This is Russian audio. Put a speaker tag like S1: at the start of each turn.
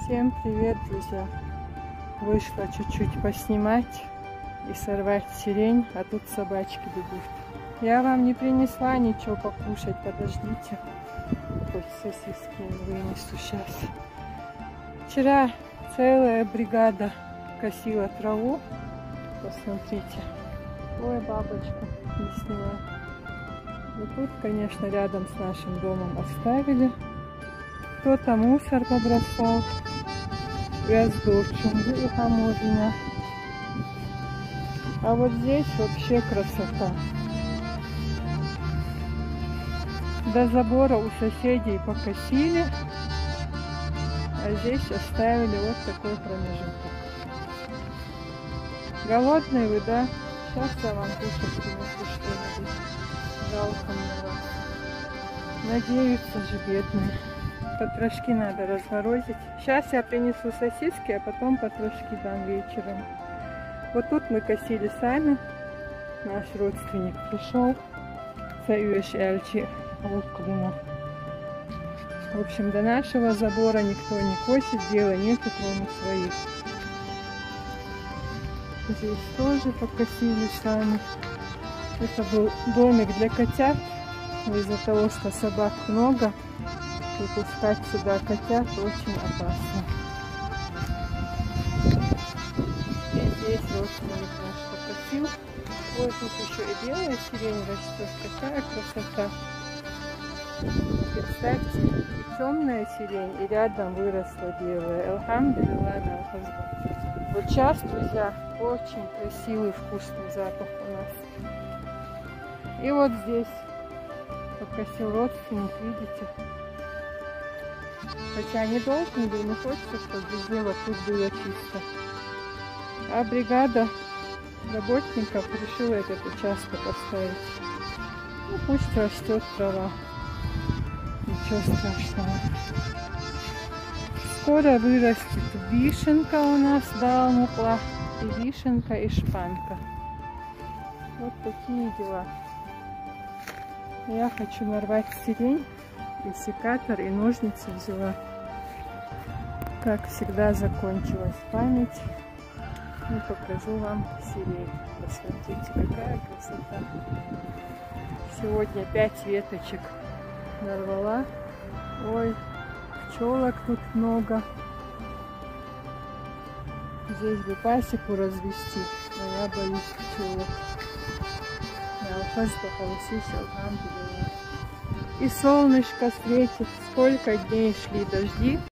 S1: Всем привет, друзья! Вышла чуть-чуть поснимать и сорвать сирень, а тут собачки бегут. Я вам не принесла ничего покушать, подождите. Хоть сосиски вынесу сейчас. Вчера целая бригада косила траву. Посмотрите. Ой, бабочка не сняла. И тут, конечно, рядом с нашим домом оставили. Кто-то мусор побросал. Гвоздочим, хамурня. А вот здесь вообще красота. До забора у соседей покосили, а здесь оставили вот такой промежуток. Голодные вы, да? Сейчас я вам кушать принесу что-нибудь. Жалко мне вас. Надеются же бедные. Потрошки надо разморозить. Сейчас я принесу сосиски, а потом потрошки дам вечером. Вот тут мы косили сами. Наш родственник пришел. Союз Эльчи. В общем, до нашего забора никто не косит, дела нету, кроме своих. Здесь тоже покосили сами. Это был домик для котят. Из-за того, что собак много, выпускать сюда котят очень опасно. И здесь родственник наш покосил. Ой, тут еще и белая сирень растет. Какая красота! Представьте, и темная сирень, и рядом выросла белая. Алхамдулилlah. Вот сейчас, друзья, очень красивый, вкусный запах у нас. И вот здесь покосил родственник, видите? Хотя не должен был, но хочется, чтобы везде вокруг было чисто. А бригада работников решила этот участок оставить. Ну, пусть растет трава. Ничего страшного. Скоро вырастет вишенка у нас, далмукла, и вишенка, и шпанка. Вот такие дела. Я хочу нарвать сирень, и секатор, и ножницы взяла. Как всегда, закончилась память. И покажу вам сирень. Посмотрите, какая красота. Сегодня 5 веточек нарвала. Ой, пчелок тут много. Здесь бы пасеку развести, но я боюсь пчелок. И солнышко светит. Сколько дней шли дожди.